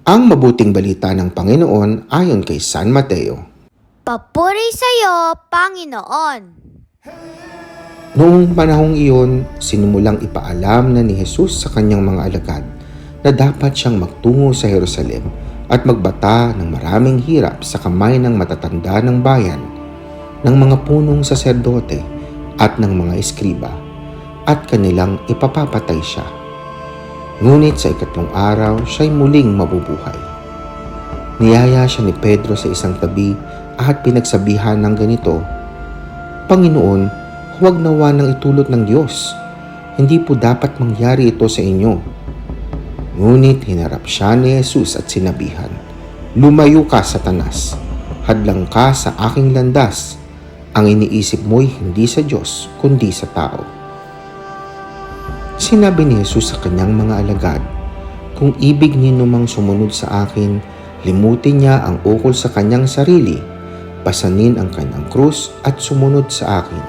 Ang mabuting balita ng Panginoon ayon kay San Mateo. Papuri sa iyo, Panginoon! Noong panahong iyon, sinimulang ipaalam na ni Jesus sa kanyang mga alagad na dapat siyang magtungo sa Jerusalem at magbata ng maraming hirap sa kamay ng matatanda ng bayan, ng mga punong saserdote at ng mga eskriba, at kanilang ipapapatay siya. Ngunit sa ikatlong araw, siya'y muling mabubuhay. Niyaya siya ni Pedro sa isang tabi at pinagsabihan ng ganito, Panginoon, huwag nawa nang itulot ng Diyos. Hindi po dapat mangyari ito sa inyo. Ngunit hinarap siya ni Jesus at sinabihan, Lumayo ka, Satanas. Hadlang ka sa aking landas. Ang iniisip mo'y hindi sa Diyos, kundi sa tao. Sinabi ni Jesus sa kanyang mga alagad, Kung ibig ninumang sumunod sa akin, limutin niya ang ukol sa kanyang sarili, pasanin ang kanyang krus at sumunod sa akin.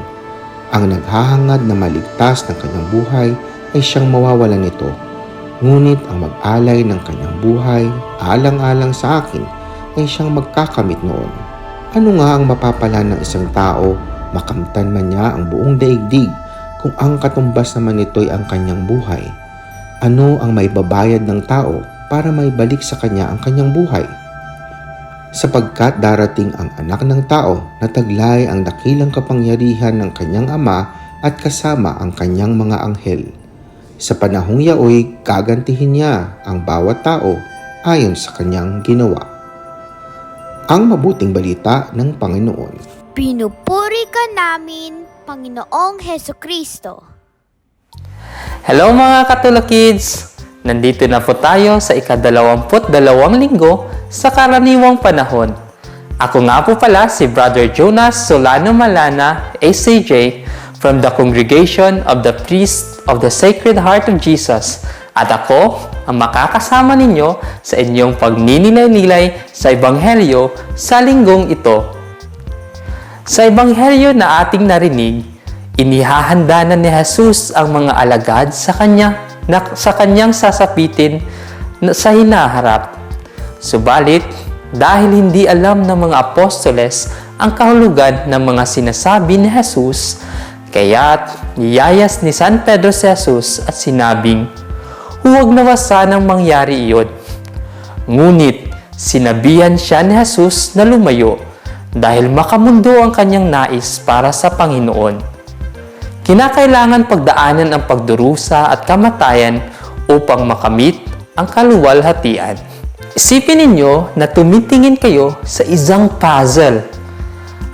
Ang naghahangad na maligtas ng kanyang buhay ay siyang mawawalan nito. Ngunit ang mag-alay ng kanyang buhay, alang-alang sa akin, ay siyang magkakamit noon. Ano nga ang mapapala ng isang tao, makamtan man niya ang buong daigdig, kung ang katumbas naman nito'y ang kanyang buhay? Ano ang maibabayad ng tao para maibalik sa kanya ang kanyang buhay? Sapagkat darating ang anak ng tao na taglay ang dakilang kapangyarihan ng kanyang ama at kasama ang kanyang mga anghel. Sa panahong yaoy, gagantihin niya ang bawat tao ayon sa kanyang ginawa. Ang mabuting balita ng Panginoon. Pinupuri ka namin, Panginoong Hesukristo. Hello mga Katulakids! Nandito na po tayo sa ika-22 linggo sa karaniwang panahon. Ako nga po pala si Brother Jonas Solano Malana, ACJ, from the Congregation of the Priests of the Sacred Heart of Jesus. At ako ang makakasama ninyo sa inyong pagninilay-nilay sa Ebanghelyo sa linggong ito. Sa Ebanghelyo na ating narinig, inihahanda na ni Jesus ang mga alagad sa kanyang sasapitin sa hinaharap. Subalit, dahil hindi alam ng mga apostoles ang kahulugan ng mga sinasabi ni Jesus, kaya't niyayas ni San Pedro si Jesus at sinabing, huwag nawa sanang mangyari iyon. Ngunit, sinabihan siya ni Jesus na lumayo dahil makamundo ang kanyang nais para sa Panginoon. Kinakailangan pagdaanan ang pagdurusa at kamatayan upang makamit ang kaluwalhatian. Isipin ninyo na tumitingin kayo sa isang puzzle.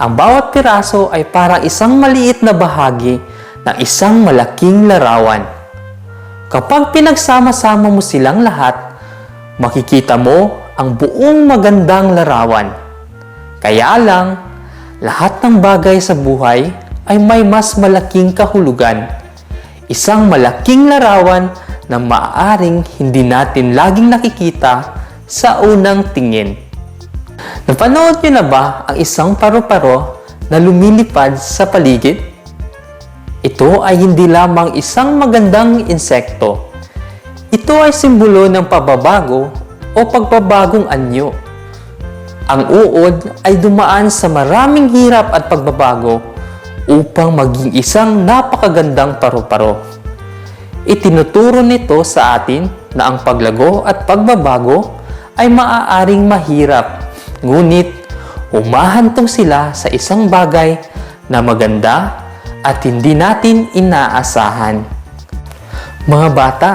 Ang bawat piraso ay parang isang maliit na bahagi ng isang malaking larawan. Kapag pinagsama-sama mo silang lahat, makikita mo ang buong magandang larawan. Kaya lang, lahat ng bagay sa buhay ay may mas malaking kahulugan. Isang malaking larawan na maaaring hindi natin laging nakikita sa unang tingin. Napanood niyo na ba ang isang paru-paro na lumilipad sa paligid? Ito ay hindi lamang isang magandang insekto. Ito ay simbolo ng pababago o pagbabagong anyo. Ang uod ay dumaan sa maraming hirap at pagbabago upang maging isang napakagandang paru-paro. Itinuturo nito sa atin na ang paglago at pagbabago ay maaaring mahirap, ngunit humahantong sila sa isang bagay na maganda at hindi natin inaasahan. Mga bata,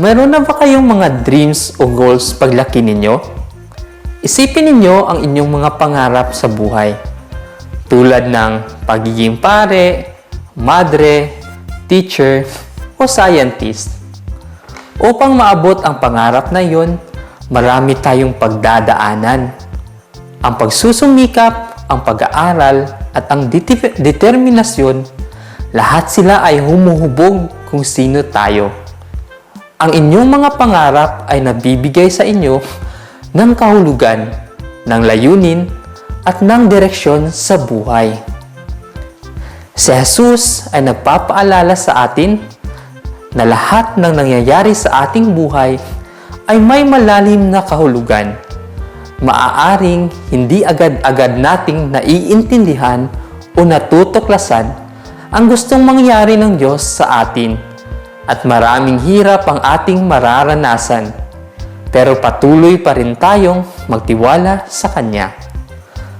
mayroon na ba kayong mga dreams o goals paglaki ninyo? Isipin ninyo ang inyong mga pangarap sa buhay, tulad ng pagiging pare, madre, teacher, o scientist. Upang maabot ang pangarap na iyon, marami tayong pagdadaanan. Ang pagsusumikap, ang pag-aaral, at ang determinasyon, lahat sila ay humuhubog kung sino tayo. Ang inyong mga pangarap ay nabibigay sa inyo ng kahulugan, ng layunin, at ng direksyon sa buhay. Si Jesus ay nagpapaalala sa atin na lahat ng nangyayari sa ating buhay ay may malalim na kahulugan. Maaaring hindi agad-agad nating naiintindihan o natutuklasan ang gustong mangyari ng Diyos sa atin at maraming hirap ang ating mararanasan. Pero patuloy pa rin tayong magtiwala sa Kanya.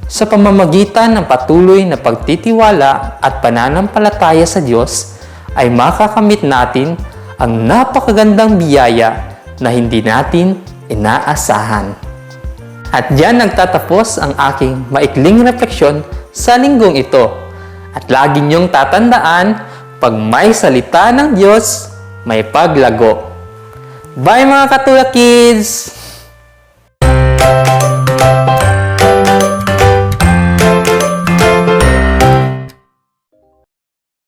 Sa pamamagitan ng patuloy na pagtitiwala at pananampalataya sa Diyos ay makakamit natin ang napakagandang biyaya na hindi natin inaasahan. At diyan nagtatapos ang aking maikling refleksyon sa linggong ito. At lagi niyong tatandaan, pag may salita ng Diyos, may paglago. Bye mga Katula Kids!